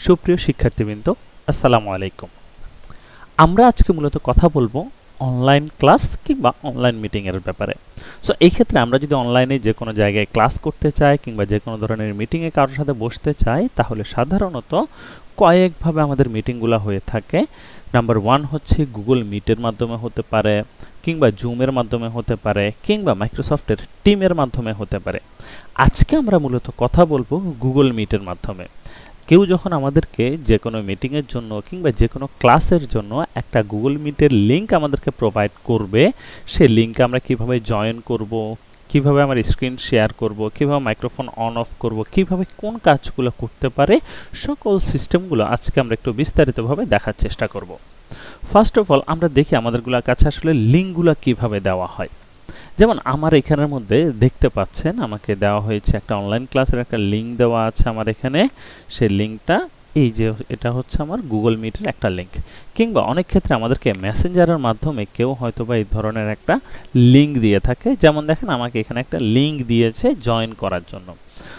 সুপ্রিয় শিক্ষার্থীবৃন্দ, আসসালামু আলাইকুম। আমরা আজকে মূলত কথা বলবো অনলাইন ক্লাস কিংবা অনলাইন মিটিং এর ব্যাপারে। সো এই ক্ষেত্রে আমরা যদি অনলাইনে যে কোনো জায়গায় ক্লাস করতে চাই কিংবা যে কোনো ধরনের মিটিং এ কারোর সাথে বসতে চাই, তাহলে সাধারণত কয়েকভাবে আমাদের মিটিংগুলো হয়ে থাকে। নাম্বার 1 হচ্ছে গুগল মিটের মাধ্যমে হতে পারে, কিংবা জুমের মাধ্যমে হতে পারে, কিংবা মাইক্রোসফটের টিমের মাধ্যমে হতে পারে। আজকে আমরা মূলত কথা বলবো গুগল মিটের মাধ্যমে। কেউ যখন আমাদেরকে যে কোনো মিটিংয়ের জন্য কিংবা যে কোনো ক্লাসের জন্য একটা গুগল মিটের লিংক আমাদেরকে প্রোভাইড করবে, সেই লিংকে আমরা কিভাবে জয়েন করব, কিভাবে আমার স্ক্রিন শেয়ার করব, কিভাবে মাইক্রোফোন অন অফ করব, কিভাবে কোন কাজগুলো করতে পারে, সকল সিস্টেমগুলো আজকে আমরা একটু বিস্তারিতভাবে দেখার চেষ্টা করব। ফার্স্ট অফ অল আমরা দেখি আমাদেরগুলোর কাছে আসলে লিংকগুলো কিভাবে দেওয়া হয়। যেমন আমার এখানের মধ্যে দেখতে পাচ্ছেন আমাকে দেওয়া হয়েছে একটা অনলাইন ক্লাসের একটা লিংক দেওয়া আছে আমার এখানে। সেই লিংকটা এই যে এটা হচ্ছে আমার গুগল মিটের একটা লিংক। কিংবা অনেক ক্ষেত্রে আমাদেরকে মেসেঞ্জারের মাধ্যমে কেউ হয়তোবা এই ধরনের একটা লিংক দিয়ে থাকে। যেমন দেখেন আমাকে এখানে একটা লিংক দিয়েছে জয়েন করার জন্য।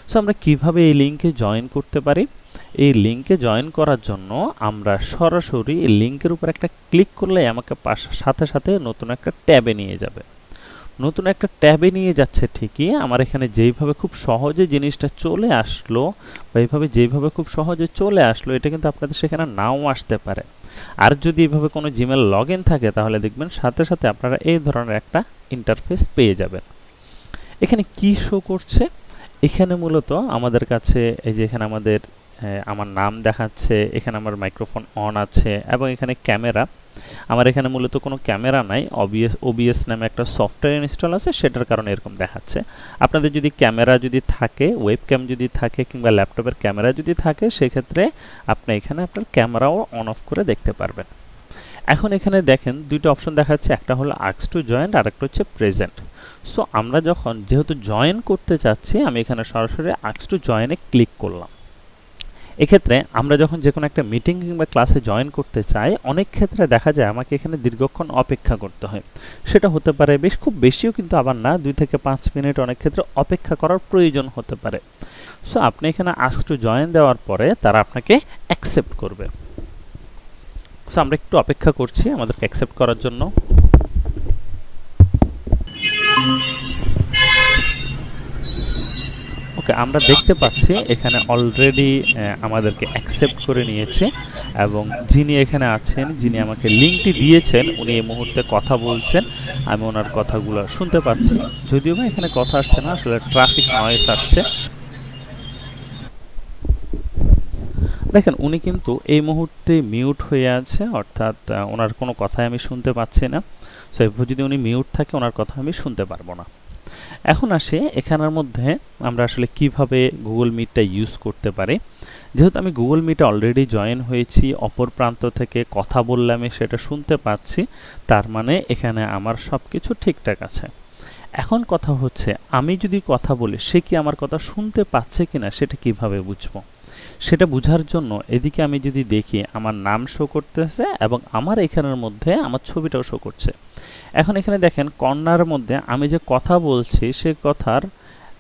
সো আমরা কিভাবে এই লিংকে জয়েন করতে পারি? এই লিংকে জয়েন করার জন্য আমরা সরাসরি এই লিংকের উপর একটা ক্লিক করলে আমাকে সাথে সাথে নতুন একটা ট্যাবে নিয়ে যাবে। নতুন একটা ট্যাবে নিয়ে যাচ্ছে ঠিকই, আমার এখানে যেইভাবে খুব সহজে জিনিসটা চলে আসলো বা এইভাবে যেইভাবে খুব সহজে চলে আসলো, এটা কিন্তু আপনাদের সেখানে নাও আসতে পারে। আর যদি এইভাবে কোনো জিমেল লগ ইন থাকে, তাহলে দেখবেন সাথে সাথে আপনারা এই ধরনের একটা ইন্টারফেস পেয়ে যাবেন। এখানে কি শো করছে? এখানে মূলত আমাদের কাছে এই যে এখানে আমার নাম দেখাচ্ছে, এখানে আমার মাইক্রোফোন অন আছে এবং এখানে ক্যামেরা। আমার এখানে মূলত কোনো ক্যামেরা নাই, ওবিএস নামে একটা সফটওয়্যার ইনস্টল আছে, সেটার কারণে এরকম দেখাচ্ছে। আপনাদের যদি ক্যামেরা যদি থাকে, ওয়েবক্যাম যদি থাকে কিংবা ল্যাপটপের ক্যামেরা যদি থাকে, সেক্ষেত্রে আপনি এখানে আপনার ক্যামেরাও অন অফ করে দেখতে পারবেন। এখন এখানে দেখেন দুইটা অপশন দেখাচ্ছে, একটা হলো আস্ক টু জয়েন আর একটা হচ্ছে প্রেজেন্ট। সো আমরা যখন যেহেতু জয়েন করতে চাচ্ছি, আমি এখানে সরাসরি আস্ক টু জয়েনে ক্লিক করলাম। এক্ষেত্রে আমরা যখন যে কোনো একটা মিটিং কিংবা ক্লাসে জয়েন করতে চাই, অনেক ক্ষেত্রে দেখা যায় আমাকে এখানে দীর্ঘক্ষণ অপেক্ষা করতে হয়। সেটা হতে পারে খুব বেশিও কিন্তু আবার না, 2 থেকে 5 মিনিট অনেক ক্ষেত্রে অপেক্ষা করার প্রয়োজন হতে পারে। সো আপনি এখানে আস্ক টু জয়েন দেওয়ার পরে তারা আপনাকে অ্যাকসেপ্ট করবে। সো আমরা একটু অপেক্ষা করছি আমাদেরকে অ্যাকসেপ্ট করার জন্য। ওকে, আমরা দেখতে পাচ্ছি এখানে অলরেডি আমাদেরকে অ্যাকসেপ্ট করে নিয়েছে এবং যিনি এখানে আছেন, যিনি আমাকে লিংকটি দিয়েছেন, উনি এই মুহূর্তে কথা বলছেন। আমি ওনার কথাগুলো শুনতে পাচ্ছি, যদিও বা এখানে কথা আসছে না, আসলে ট্রাফিক নয়েজ আসছে। দেখেন উনি কিন্তু এই মুহূর্তে মিউট হয়ে আছে, অর্থাৎ ওনার কোনো কথাই আমি শুনতে পাচ্ছি না। সো যদি উনি মিউট থাকে, ওনার কথা আমি শুনতে পারবো না। এখন আসে এখানের মধ্যে আমরা আসলে কিভাবে গুগল মিটটা ইউজ করতে পারি। যেহেতু আমি গুগল মিটে অলরেডি জয়েন হয়েছি, অপর প্রান্ত থেকে কথা বললে আমি সেটা শুনতে পাচ্ছি, তার মানে এখানে আমার সব কিছু ঠিকঠাক আছে। এখন কথা হচ্ছে, আমি যদি কথা বলি, সে কি আমার কথা শুনতে পাচ্ছে কিনা সেটা কিভাবে বুঝবো? সেটা বোঝার জন্য এদিকে আমি যদি দেখি, আমার নাম শো করতেছে এবং আমার এখানের মধ্যে আমার ছবিটাও শো করছে। এখন এখানে দেখেন কর্নারের মধ্যে আমি যে কথা বলছি, সে কথার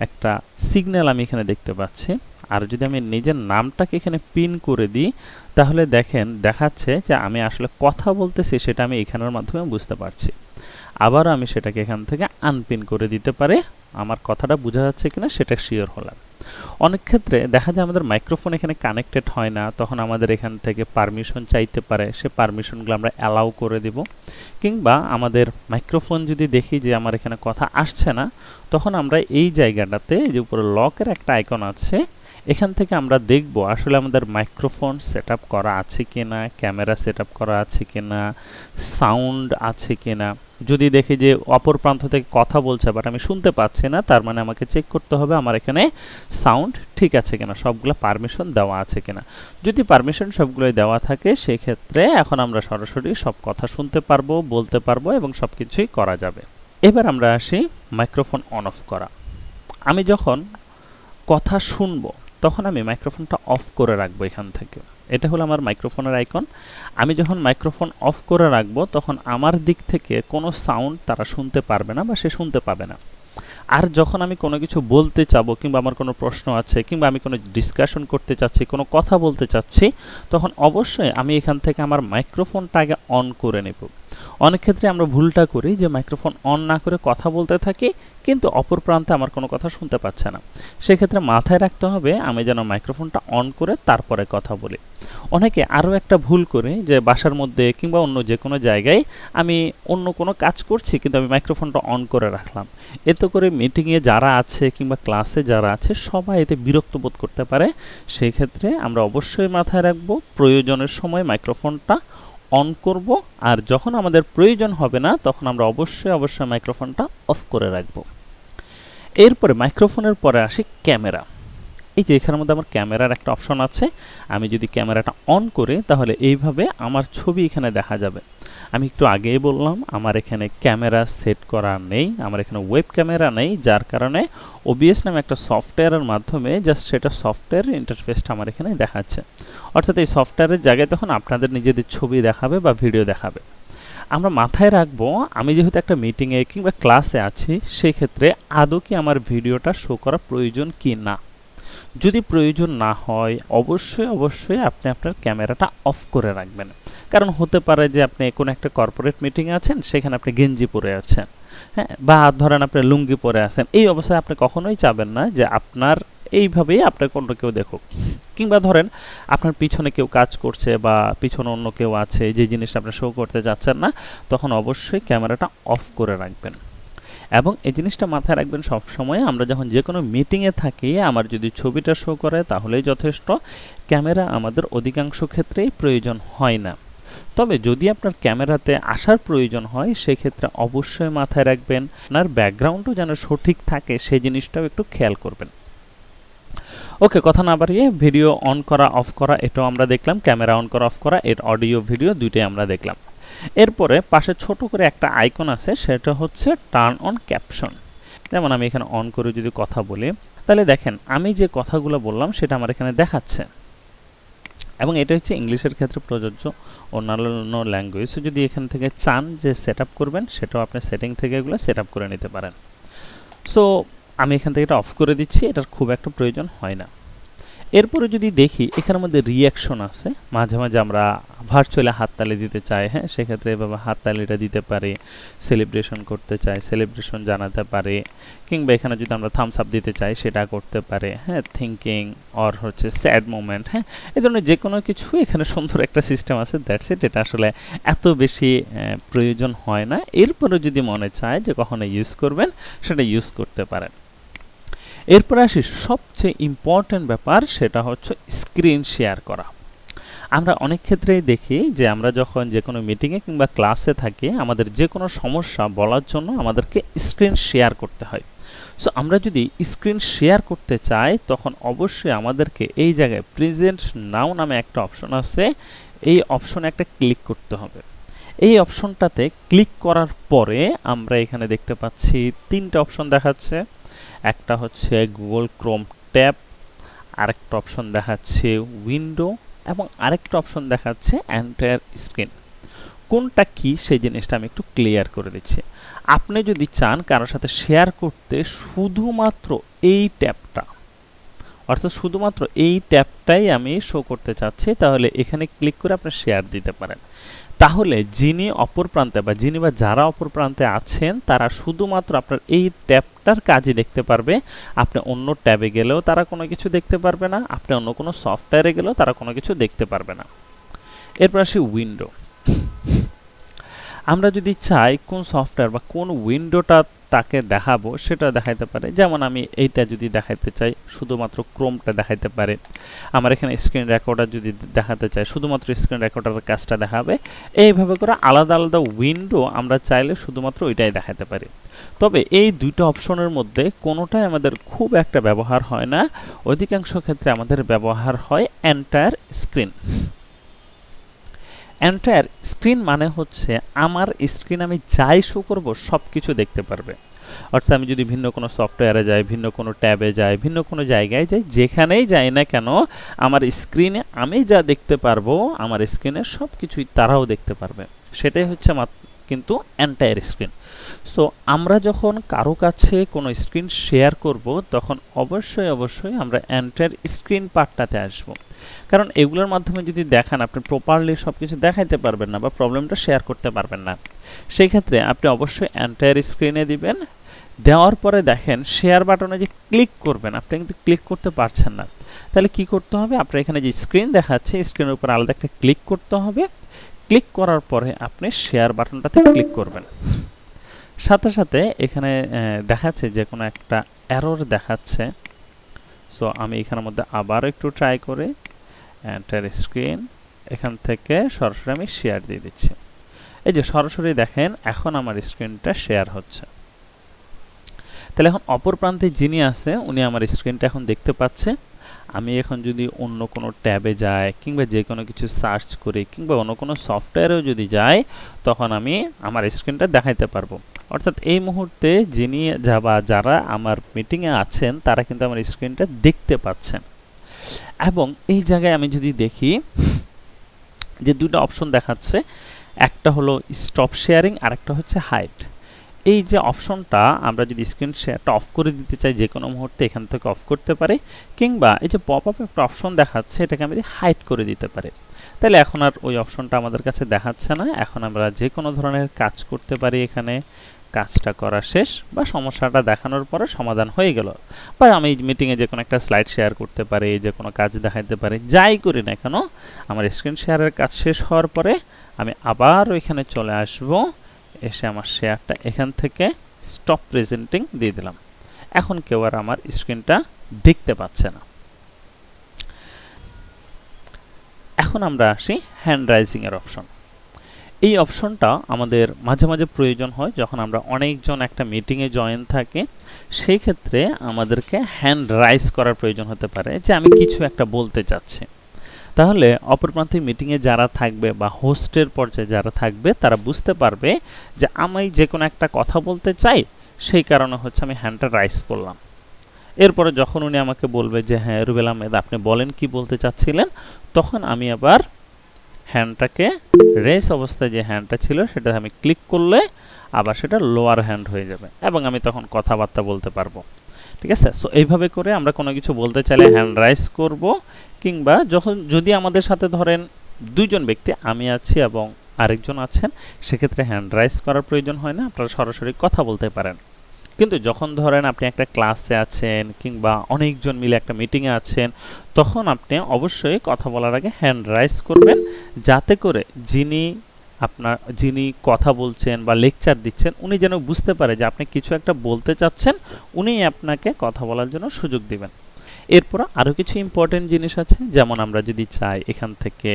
একটা সিগন্যাল আমি এখানে দেখতে পাচ্ছি। আর যদি আমি নিজের নামটাকে এখানে পিন করে দিই, তাহলে দেখেন দেখাচ্ছে যে আমি আসলে কথা বলতেছি, সেটা আমি এখানের মাধ্যমে বুঝতে পারছি। আবার আমি সেটাকে এখান থেকে আনপিন করে দিতে পারি, আমার কথাটা বোঝা যাচ্ছে কিনা সেটা শিওর হলাম। অনেক ক্ষেত্রে দেখা যায় আমাদের মাইক্রোফোন এখানে কানেক্টেড হয় না, তখন আমাদের এখান থেকে পারমিশন চাইতে পারে, সে পারমিশনগুলো আমরা অ্যালাউ করে দেব। কিংবা আমাদের মাইক্রোফোন যদি দেখি যে আমার এখানে কথা আসছে না, তখন আমরা এই জায়গাটাতে যে উপরে লকের একটা আইকন আছে, এখান থেকে আমরা দেখব আসলে আমাদের মাইক্রোফোন সেট আপ করা আছে কিনা, ক্যামেরা সেট আপ করা আছে কিনা, সাউন্ড আছে কিনা। যদি দেখি যে অপর প্রান্ত থেকে কথা বলছে বাট আমি শুনতে পাচ্ছি না, তার মানে আমাকে চেক করতে হবে আমার এখানে সাউন্ড ঠিক আছে কিনা, সবগুলো পারমিশন দেওয়া আছে কিনা। যদি পারমিশন সবগুলোই দেওয়া থাকে, সেক্ষেত্রে এখন আমরা সরাসরি সব কথা শুনতে পারবো, বলতে পারবো এবং সব কিছুই করা যাবে। এবার আমরা আসি মাইক্রোফোন অন অফ করা। আমি যখন কথা শুনবো, তখন আমি মাইক্রোফোনটা অফ করে রাখবো এখান থেকে। এটা হলো আমার মাইক্রোফোনের আইকন। আমি যখন মাইক্রোফোন অফ করে রাখবো, তখন আমার দিক থেকে কোনো সাউন্ড তারা শুনতে পারবে না বা সে শুনতে পাবে না। আর যখন আমি কোনো কিছু বলতে চাবো কিংবা আমার কোনো প্রশ্ন আছে কিংবা আমি কোনো ডিসকাশন করতে চাচ্ছি, কোনো কথা বলতে চাচ্ছি, তখন অবশ্যই আমি এখান থেকে আমার মাইক্রোফোনটা আগে অন করে নেব। অনেক ক্ষেত্রে আমরা ভুলটা করি যে মাইক্রোফোন অন না করে কথা বলতে থাকি, কিন্তু অপর প্রান্তে আমার কোনো কথা শুনতে পাচ্ছে না। সেক্ষেত্রে মাথায় রাখতে হবে আমি যেন মাইক্রোফোনটা অন করে তারপরে কথা বলি। অনেকে আরও একটা ভুল করে যে বাসার মধ্যে কিংবা অন্য যে কোনো জায়গায় আমি অন্য কোনো কাজ করছি কিন্তু আমি মাইক্রোফোনটা অন করে রাখলাম। এতে করে মিটিংয়ে যারা আছে কিংবা ক্লাসে যারা আছে সবাই এতে বিরক্ত বোধ করতে পারে। সেই ক্ষেত্রে আমরা অবশ্যই মাথায় রাখবো প্রয়োজনের সময় মাইক্রোফোনটা অন করব, আর যখন আমাদের প্রয়োজন হবে না তখন আমরা অবশ্যই মাইক্রোফোনটা অফ করে রাখব। এরপরে মাইক্রোফোনের পরে আসি ক্যামেরা। এই যে এখানের মধ্যে আমার ক্যামেরার একটা অপশন আছে। আমি যদি ক্যামেরাটা অন করি তাহলে এইভাবে আমার ছবি এখানে দেখা যাবে। আমি একটু আগেই বললাম আমার এখানে ক্যামেরা সেট করা নেই, আমার এখানে ওয়েব ক্যামেরা নেই, যার কারণে ওবিএস নামে একটা সফটওয়্যারের মাধ্যমে জাস্ট সেটা সফটওয়্যার ইন্টারফেসটা আমার এখানে দেখাচ্ছে। অর্থাৎ এই সফটওয়্যারের জায়গায় তখন আপনাদের নিজেদের ছবি দেখাবে বা ভিডিও দেখাবে। আমরা মাথায় রাখবো আমি যেহেতু একটা মিটিংয়ে কিংবা ক্লাসে আছি, সেই ক্ষেত্রে আদৌ কি আমার ভিডিওটা শো করা প্রয়োজন কি না। যদি প্রয়োজন না হয় অবশ্যই আপনি আপনার ক্যামেরাটা অফ করে রাখবেন। কারণ হতে পারে যে আপনি কোনো একটা কর্পোরেট মিটিংয়ে আছেন, সেখানে আপনি গেঞ্জি পরে আছেন, হ্যাঁ, বা ধরেন আপনি লুঙ্গি পরে আছেন। এই অবস্থায় আপনি কখনোই চাবেন না যে আপনার এইভাবেই আপনার কোনো কেউ দেখুক। কিংবা ধরেন আপনার পিছনে কেউ কাজ করছে বা পিছনে অন্য কেউ আছে, যে জিনিসটা আপনি শো করতে যাচ্ছেন না, তখন অবশ্যই ক্যামেরাটা অফ করে রাখবেন। এবং এই জিনিসটা মাথায় রাখবেন সব সময়, আমরা যখন যে কোনো মিটিংয়ে থাকি আমার যদি ছবিটা শো করে তাহলেই যথেষ্ট। ক্যামেরা আমাদের অধিকাংশ ক্ষেত্রেই প্রয়োজন হয় না। তবে যদি আপনার ক্যামেরাতে আসার প্রয়োজন হয় সেক্ষেত্রে অবশ্যই মাথায় রাখবেন আপনার ব্যাকগ্রাউন্ডও যেন সঠিক থাকে, সেই জিনিসটাও একটু খেয়াল করবেন। ওকে, কথা না বাড়িয়ে ভিডিও অন করা অফ করা এটাও আমরা দেখলাম, ক্যামেরা অন করা অফ করা, এর অডিও ভিডিও দুইটাই আমরা দেখলাম। এরপরে পাশে ছোট করে একটা আইকন আছে, সেটা হচ্ছে টার্ন অন ক্যাপশন। যেমন আমি এখানে অন করে যদি কথা বলি তাহলে দেখেন আমি যে কথাগুলো বললাম সেটা আমার এখানে দেখাচ্ছে। এবং এটা হচ্ছে ইংলিশের ক্ষেত্রে প্রযোজ্য, অন্যান্য ল্যাঙ্গুয়েজ যদি এখান থেকে চান যে সেট আপ করবেন, সেটাও আপনি সেটিং থেকে এগুলো সেট আপ করে নিতে পারেন। সো আমি এখান থেকে এটা অফ করে দিচ্ছি, এটার খুব একটা প্রয়োজন হয় না। এরপরে যদি দেখি এখানের মধ্যে রিঅ্যাকশন আছে, মাঝে মাঝে আমরা ভার্চুয়ালি হাততালি দিতে চাই, হ্যাঁ, সেক্ষেত্রে এভাবে হাততালিটা দিতে পারি। সেলিব্রেশন করতে চাই, সেলিব্রেশন জানাতে পারি। কিংবা এখানে যদি আমরা থামস আপ দিতে চাই সেটা করতে পারে, হ্যাঁ, থিঙ্কিং অর হচ্ছে স্যাড মোমেন্ট, হ্যাঁ, এই ধরনের যে কোনো কিছু এখানে সুন্দর একটা সিস্টেম আছে। দ্যাটস ইট, এটা আসলে এত বেশি প্রয়োজন হয় না। এরপরে যদি মনে চায় যে কখনো ইউজ করবেন সেটা ইউজ করতে পারেন। এরপরে আসি সবচেয়ে ইম্পর্টেন্ট ব্যাপার, সেটা হচ্ছে স্ক্রিন শেয়ার করা। আমরা অনেক ক্ষেত্রেই দেখি যে আমরা যখন যে কোনো মিটিংয়ে কিংবা ক্লাসে থাকি আমাদের যে কোনো সমস্যা বলার জন্য আমাদেরকে স্ক্রিন শেয়ার করতে হয়। সো আমরা যদি স্ক্রিন শেয়ার করতে চাই তখন অবশ্যই আমাদেরকে এই জায়গায় প্রেজেন্ট নাও নামে একটা অপশন আছে, এই অপশনে একটা ক্লিক করতে হবে। এই অপশনটাতে ক্লিক করার পরে আমরা এখানে দেখতে পাচ্ছি তিনটা অপশন দেখাচ্ছে। একটা হচ্ছে গুগল ক্রোম ট্যাব, আরেকটা অপশন দেখাচ্ছে উইন্ডো, এবং আরেকটা অপশন দেখাচ্ছে এন্টায়ার স্ক্রিন। কোনটা কি সেই জিনিসটা আমি একটু ক্লিয়ার করে দিচ্ছি। আপনি যদি চান কারোর সাথে শেয়ার করতে শুধুমাত্র এই ট্যাবটা, অর্থাৎ শুধুমাত্র এই ট্যাবটাই আমি শো করতে চাচ্ছি, তাহলে এখানে ক্লিক করে আপনি শেয়ার দিতে পারেন। তাহলে যিনি অপর প্রান্তে বা যিনি বা যারা অপর প্রান্তে আছেন তারা শুধুমাত্র আপনার এই ট্যাবটার কাজই দেখতে পারবে। আপনি অন্য ট্যাবে গেলেও তারা কোনো কিছু দেখতে পারবে না, আপনি অন্য কোনো সফটওয়্যারে গেলেও তারা কোনো কিছু দেখতে পারবে না। এরপর আসি উইন্ডো। আমরা যদি চাই কোন সফটওয়্যার বা কোন উইন্ডোটা তাকে দেখাবো সেটা দেখাইতে পারে। যেমন আমি এইটা যদি দেখাইতে চাই শুধুমাত্র ক্রোমটা দেখাইতে পারে। আমার এখানে স্ক্রিন রেকর্ডার যদি দেখাতে চাই শুধুমাত্র স্ক্রিন রেকর্ডারের কাজটা দেখাবে। এইভাবে করে আলাদা আলাদা উইন্ডো আমরা চাইলে শুধুমাত্র ওইটাই দেখাতে পারি। তবে এই দুইটা অপশনের মধ্যে কোনোটাই আমাদের খুব একটা ব্যবহার হয় না, অধিকাংশ ক্ষেত্রে আমাদের ব্যবহার হয় এন্টায়ার স্ক্রিন। এন্টায়ার স্ক্রিন মানে হচ্ছে আমার স্ক্রিন আমি যাই শো করব সব কিছু দেখতে পারবে। অর্থাৎ আমি যদি ভিন্ন কোনো সফটওয়্যারে যাই, ভিন্ন কোনো ট্যাবে যাই, ভিন্ন কোনো জায়গায় যাই, যেখানেই যাই না কেন আমার স্ক্রিনে আমি যা দেখতে পারবো আমার স্ক্রিনে সব কিছুই তারাও দেখতে পারবে। সেটাই হচ্ছে কিন্তু এন্টায়ার স্ক্রিন। সো আমরা যখন কারো কাছে কোনো স্ক্রিন শেয়ার করব তখন অবশ্যই আমরা এন্টায়ার স্ক্রিন পার্টটাতে আসব, কারণ এগুলোর মাধ্যমে যদি দেখান আপনি প্রপারলি সবকিছু দেখাইতে পারবেন না বা প্রবলেমটা শেয়ার করতে পারবেন না। সেই ক্ষেত্রে আপনি অবশ্যই এন্টায়ার স্ক্রিনে দিবেন। দেওয়ার পরে দেখেন শেয়ার বাটনে যে ক্লিক করবেন আপনি কিন্তু ক্লিক করতে পারছেন না। তাহলে কি করতে হবে, আপনার এখানে যে স্ক্রিন দেখাচ্ছে স্ক্রিনের উপর আলাদা একটা ক্লিক করতে হবে। ক্লিক করার পরে আপনি শেয়ার বাটনটাতে ক্লিক করবেন। সাথে সাথে এখানে দেখাচ্ছে যে কোনো একটা এরর দেখাচ্ছে। সো আমি এখানের মধ্যে আবার একটু ট্রাই করে এন্টার স্ক্রিন, এখান থেকে সরাসরি আমি শেয়ার দিয়ে দিচ্ছি। এই যে সরাসরি দেখেন এখন আমার স্ক্রিনটা শেয়ার হচ্ছে। তাহলে এখন অপর প্রান্তে যিনি আছে উনি আমার স্ক্রিনটা এখন দেখতে পাচ্ছে। আমি এখন যদি অন্য কোনো ট্যাবে যাই কিংবা যে কোনো কিছু সার্চ করি কিংবা অন্য কোনো সফটওয়্যারেও যদি যাই তখন আমি আমার স্ক্রিনটা দেখাইতে পারবো। অর্থাৎ এই মুহূর্তে যিনি যারা আমার মিটিংয়ে আছেন তারা কিন্তু আমার স্ক্রিনটা দেখতে পাচ্ছেন। এবং এই জায়গায় আমি যদি দেখি যে দুটো অপশন দেখাচ্ছে, একটা হলো স্টপ শেয়ারিং আর একটা হচ্ছে হাইড। এই যে অপশনটা আমরা যদি স্ক্রিন শেয়ারটা অফ করে দিতে চাই যে কোনো মুহূর্তে এখান থেকে অফ করতে পারি, কিংবা এই যে পপ আপ একটা অপশন দেখাচ্ছে এটাকে আমি হাইড করে দিতে পারি। তাহলে এখন আর ওই অপশনটা আমাদের কাছে দেখাচ্ছে না। এখন আমরা যে কোনো ধরনের কাজ করতে পারি, এখানে কাজটা করা শেষ বা সমস্যাটা দেখানোর পরে সমাধান হয়ে গেল। বা আমি মিটিংয়ে যে কোনো একটা স্লাইড শেয়ার করতে পারি, যে কোনো কাজ দেখাতে পারি, যাই করি না কেন আমার স্ক্রিন শেয়ারের কাজ শেষ হওয়ার পরে আমি আবার ওইখানে চলে আসব, এসে আমার শেয়ারটা এখান থেকে স্টপ প্রেজেন্টিং দিয়ে দিলাম। এখন কেউ আর আমার স্ক্রিনটা দেখতে পাচ্ছে না। এখন আমরা আসি হ্যান্ড রাইজিং এর অপশন। এই অপশনটা আমাদের মাঝে মাঝে প্রয়োজন হয় যখন আমরা অনেকজন একটা মিটিংয়ে জয়েন থাকি, সেই ক্ষেত্রে আমাদেরকে হ্যান্ড রাইজ করার প্রয়োজন হতে পারে যে আমি কিছু একটা বলতে চাচ্ছি। তাহলে অপর প্রান্তে মিটিংয়ে যারা থাকবে বা হোস্টের পর্যায়ে যারা থাকবে তারা বুঝতে পারবে যে আমি যে কোনো একটা কথা বলতে চাই, সেই কারণে হচ্ছে আমি হ্যান্ডটা রাইজ করলাম। এরপরে যখন উনি আমাকে বলবে যে হ্যাঁ রুবেল আহমেদ আপনি বলেন কি বলতে চাচ্ছিলেন, তখন আমি আবার হ্যান্ডটাকে রেস অবস্থায় যে হ্যান্ডটা ছিল সেটা আমি ক্লিক করলে আবার সেটা লোয়ার হ্যান্ড হয়ে যাবে এবং আমি তখন কথাবার্তা বলতে পারবো। ঠিক আছে, সো এইভাবে করে আমরা কোনো কিছু বলতে চাইলে হ্যান্ড রাইজ করব, কিংবা যদি আমাদের সাথে ধরেন দুইজন ব্যক্তি, আমি আছি এবং আরেকজন আছেন, সেক্ষেত্রে হ্যান্ড রাইজ করার প্রয়োজন হয় না, আপনারা সরাসরি কথা বলতে পারেন। কিন্তু যখন ধরেন আপনি একটা ক্লাসে আছেন কিংবা অনেকজন মিলে একটা মিটিংয়ে আছেন, তখন আপনি অবশ্যই কথা বলার আগে হ্যান্ড রাইজ করবেন, যাতে করে যিনি কথা বলছেন বা লেকচার দিচ্ছেন উনি যেন বুঝতে পারে যে আপনি কিছু একটা বলতে চাচ্ছেন, উনি আপনাকে কথা বলার জন্য সুযোগ দিবেন। এরপর আরও কিছু ইম্পর্টেন্ট জিনিস আছে, যেমন আমরা যদি চাই এখান থেকে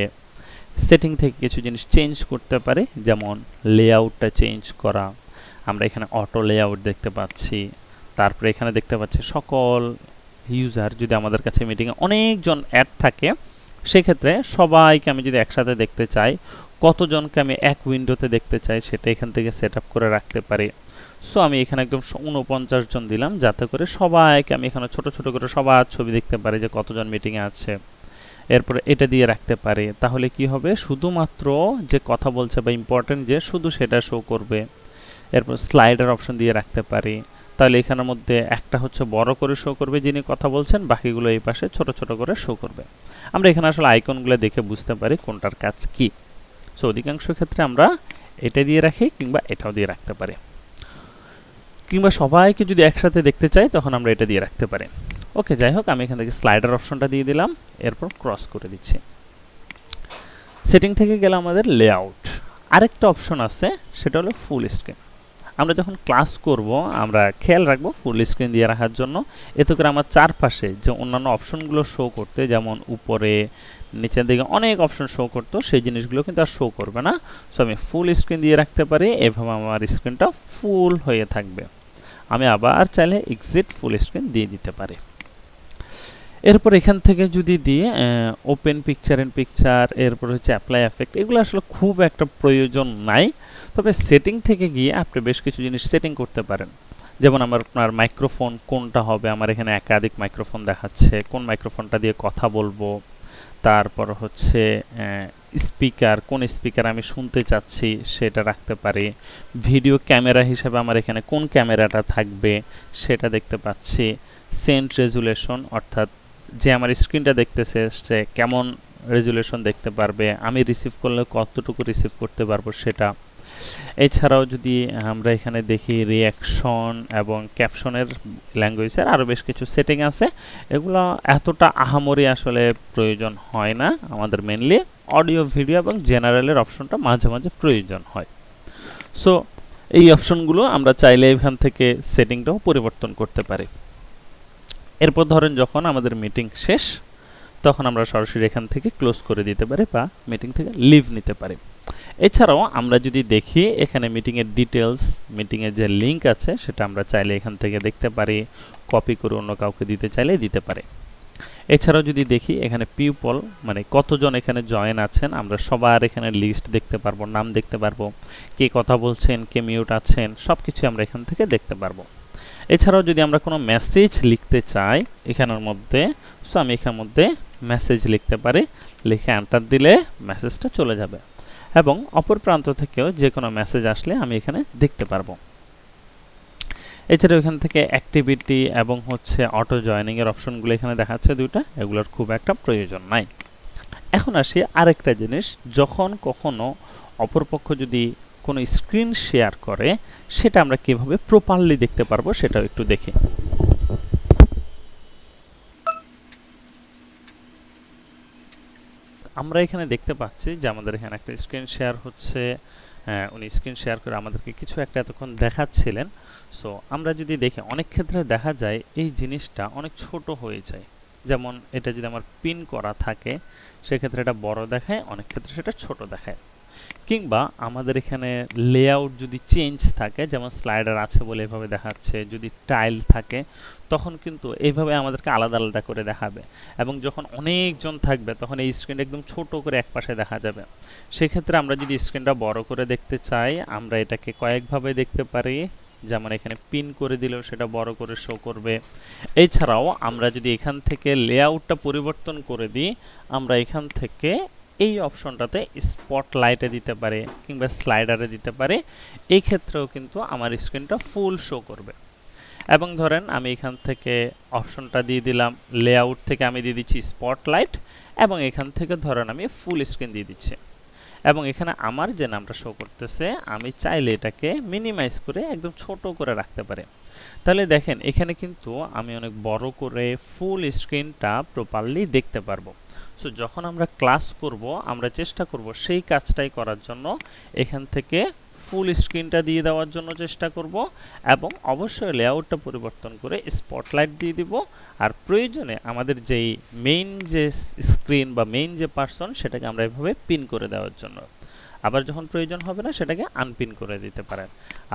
সেটিং থেকে কিছু জিনিস চেঞ্জ করতে পারি, যেমন লেআউটটা চেঞ্জ করা। আমরা এখানে অটো লেআউট দেখতে পাচ্ছি, তারপরে এখানে দেখতে পাচ্ছি সকল ইউজার। যদি আমাদের কাছে মিটিংয়ে অনেকজন অ্যাড থাকে, সেক্ষেত্রে সবাইকে আমি যদি একসাথে দেখতে চাই, কতজনকে আমি এক উইন্ডোতে দেখতে চাই সেটা এখান থেকে সেট আপ করে রাখতে পারি। সো আমি এখানে একদম 49 জন দিলাম, যাতে করে সবাইকে আমি এখানে ছোট ছোট করে সবার ছবি দেখতে পারি যে কতজন মিটিংয়ে আছে। এরপরে এটা দিয়ে রাখতে পারি, তাহলে কি হবে, শুধুমাত্র যে কথা বলছে বা ইম্পর্টেন্ট যে শুধু সেটা শো করবে। এরপর স্লাইডার অপশন দিয়ে রাখতে পারি, তাহলে এখানের মধ্যে একটা হচ্ছে বড় করে শো করবে যিনি কথা বলছেন, বাকিগুলো এই পাশে ছোট ছোট করে শো করবে। আমরা এখানে আসলে আইকনগুলো দেখে বুঝতে পারি কোনটার কাজ কি। সো অধিকাংশ ক্ষেত্রে আমরা এটা দিয়ে রাখি কিংবা এটাও দিয়ে রাখতে পারি, কিংবা সবাইকে যদি একসাথে দেখতে চাই তখন আমরা এটা দিয়ে রাখতে পারি। ওকে, যাই হোক আমি এখান থেকে স্লাইডার অপশনটা দিয়ে দিলাম, এরপর ক্রস করে দিচ্ছি। সেটিং থেকে গেলে আমাদের লেআউট। আরেকটা অপশন আছে, সেটা হলো ফুল স্ক্রিন। আমরা যখন ক্লাস করব আমরা খেয়াল রাখবো ফুল স্ক্রিন দিয়ে রাখার জন্য, এতে করে আমার চারপাশে যে অন্যান্য অপশনগুলো শো করতে, যেমন উপরে নিচের দিকে অনেক অপশন শো করতো, সেই জিনিসগুলো কিন্তু আর শো করবে না। সো আমি ফুল স্ক্রিন দিয়ে রাখতে পারি, এভাবে আমার স্ক্রিনটা ফুল হয়ে থাকবে। আমি আবার চাইলে এক্সিট ফুল স্ক্রিন দিয়ে দিতে পারি। এরপর এখান থেকে যদি দিয়ে ওপেন পিকচার ইন পিকচার, এরপর হচ্ছে অ্যাপ্লাই এফেক্ট, এগুলো আসলে খুব একটা প্রয়োজন নাই। তবে সেটিং থেকে গিয়ে আপনি বেশ কিছু জিনিস সেটিং করতে পারেন, যেমন আপনার মাইক্রোফোন কোনটা হবে। আমার এখানে একাধিক মাইক্রোফোন দেখাচ্ছে, কোন মাইক্রোফোনটা দিয়ে কথা বলবো। তারপর হচ্ছে স্পিকার, কোন স্পিকার আমি শুনতে চাচ্ছি সেটা রাখতে পারি, ভিডিও ক্যামেরা হিসেবে আমার এখানে কোন ক্যামেরাটা থাকবে সেটা দেখতে পাচ্ছি, সেন্ড রেজুলেশন অর্থাৎ যে আমার স্ক্রিনটা দেখতেছে সে কেমন রেজুলেশন দেখতে পারবে, আমি রিসিভ করলে কতটুকু রিসিভ করতে পারবো সেটা। এছাড়াও যদি আমরা এখানে দেখি রিঅ্যাকশন এবং ক্যাপশনের ল্যাঙ্গুয়েজের আরও বেশ কিছু সেটিং আছে, এগুলো এতটা আহামরি আসলে প্রয়োজন হয় না, আমাদের মেনলি অডিও ভিডিও এবং জেনারেলের অপশনটা মাঝে মাঝে প্রয়োজন হয়। সো এই অপশনগুলো আমরা চাইলে এখান থেকে সেটিংটাও পরিবর্তন করতে পারি। এরপর ধরেন যখন আমাদের মিটিং শেষ তখন আমরা সরাসরি এখান থেকে ক্লোজ করে দিতে পারি বা মিটিং থেকে লিভ নিতে পারি। এছাড়াও আমরা যদি দেখি এখানে মিটিংয়ের ডিটেলস, মিটিংয়ের যে লিঙ্ক আছে সেটা আমরা চাইলে এখান থেকে দেখতে পারি, কপি করে অন্য কাউকে দিতে চাইলে দিতে পারি। এছাড়াও যদি দেখি এখানে পিপল মানে কতজন এখানে জয়েন আছেন আমরা সবার এখানে লিস্ট দেখতে পারবো, নাম দেখতে পারবো, কে কথা বলছেন, কে মিউট আছেন, সব কিছু আমরা এখান থেকে দেখতে পারবো। এছাড়াও যদি আমরা কোনো মেসেজ লিখতে চাই এখানের মধ্যে, সো আমি এখানের মধ্যে মেসেজ লিখতে পারি, লিখে এন্টার দিলে মেসেজটা চলে যাবে এবং অপর প্রান্ত থেকেও যে কোনো মেসেজ আসলে আমি এখানে দেখতে পারবো। এছাড়াও এখান থেকে অ্যাক্টিভিটি এবং অটো জয়নিং এর অপশনগুলো এখানে দেখাচ্ছে দুইটা, এগুলোর খুব একটা প্রয়োজন নাই। এখন আসি আরেকটা জিনিস, যখন কখনো অপরপক্ষ যদি কোনো স্ক্রিন শেয়ার করে সেটা আমরা কিভাবে প্রপারলি দেখতে পারবো সেটাও একটু দেখি। আমরা এখানে দেখতে পাচ্ছি যে আমাদের এখানে একটা স্ক্রিন শেয়ার হচ্ছে, উনি স্ক্রিন শেয়ার করে আমাদেরকে কিছু একটা এতক্ষণ দেখাচ্ছিলেন। সো আমরা যদি দেখি অনেক ক্ষেত্রে দেখা যায় এই জিনিসটা অনেক ছোট হয়ে যায়, যেমন এটা যদি আমার পিন করা থাকে সেক্ষেত্রে এটা বড় দেখায়, অনেক ক্ষেত্রে সেটা ছোট দেখায়। কিংবা আমাদের এখানে লেআউট যদি চেঞ্জ থাকে, যেমন স্লাইডার আছে বলে এভাবে দেখাচ্ছে, যদি টাইল থাকে তখন কিন্তু এইভাবে আমাদেরকে আলাদা আলাদা করে দেখাবে এবং যখন অনেকজন থাকবে তখন এই স্ক্রিনটা একদম ছোট করে একপাশে দেখা যাবে। সেক্ষেত্রে আমরা যদি স্ক্রিনটা বড় করে দেখতে চাই আমরা এটাকে কয়েকভাবে দেখতে পারি, যেমন এখানে পিন করে দিলেও সেটা বড় করে শো করবে। এছাড়াও আমরা যদি এখান থেকে লেআউটটা পরিবর্তন করে দিই আমরা এখান থেকে এই অপশনটাতে স্পটলাইটে দিতে পারে কিংবা স্লাইডারে দিতে পারে, এই ক্ষেত্রেও কিন্তু আমার স্ক্রিনটা ফুল শো করবে। এবং ধরেন আমি এখান থেকে অপশনটা দিয়ে দিলাম, লেআউট থেকে আমি দিয়ে দিচ্ছি স্পটলাইট এবং এখান থেকে ধরেন আমি ফুল স্ক্রিন দিয়ে দিচ্ছি এবং এখানে আমার যে নামটা শো করতেছে আমি চাইলে এটাকে মিনিমাইজ করে একদম ছোট করে রাখতে পারি। তাহলে দেখেন এখানে কিন্তু আমি অনেক বড় করে ফুল স্ক্রিনটা প্রপারলি দেখতে পারবো। সো যখন আমরা ক্লাস করব আমরা চেষ্টা করব সেই কাজটাই করার জন্য এখান থেকে ফুল স্ক্রিনটা দিয়ে দেওয়ার জন্য চেষ্টা করব এবং অবশ্যই লেআউটটা পরিবর্তন করে স্পটলাইট দিয়ে দিব, আর প্রয়োজনে আমাদের যেই মেইন যে স্ক্রিন বা মেইন যে পার্সন সেটাকে আমরা এভাবে পিন করে দেওয়ার জন্য। আবার যখন প্রয়োজন হবে না সেটাকে আনপিন করে দিতে পারেন।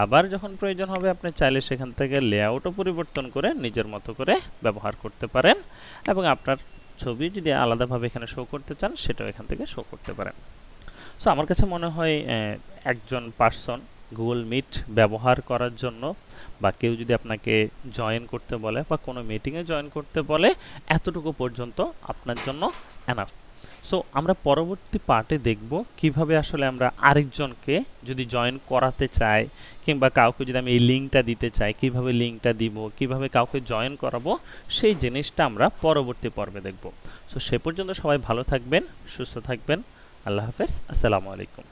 আবার যখন প্রয়োজন হবে আপনি চাইলে সেখান থেকে লেআউটও পরিবর্তন করে নিজের মতো করে ব্যবহার করতে পারেন এবং আপনার ছবি যদি আলাদাভাবে এখানে শো করতে চান সেটাও এখান থেকে শো করতে পারেন। সো আমার কাছে মনে হয় একজন পার্সন গুগল মিট ব্যবহার করার জন্য বা কেউ যদি আপনাকে জয়েন করতে বলে বা কোনো মিটিংয়ে জয়েন করতে বলে এতটুকু পর্যন্ত আপনার জন্য এনাফ। সো আমরা পরবর্তী পার্টে দেখব কিভাবে আসলে আমরা আরেকজনকে যদি জয়েন করাতে চাই কিংবা কাউকে যদি আমি এই লিঙ্কটা দিতে চাই কিভাবে লিঙ্কটা দিব, কিভাবে কাউকে জয়েন করাবো, সেই জিনিসটা আমরা পরবর্তী পর্বে দেখব। সো সে পর্যন্ত সবাই ভালো থাকবেন, সুস্থ থাকবেন। আল্লাহ হাফেজ, আসসালামু আলাইকুম।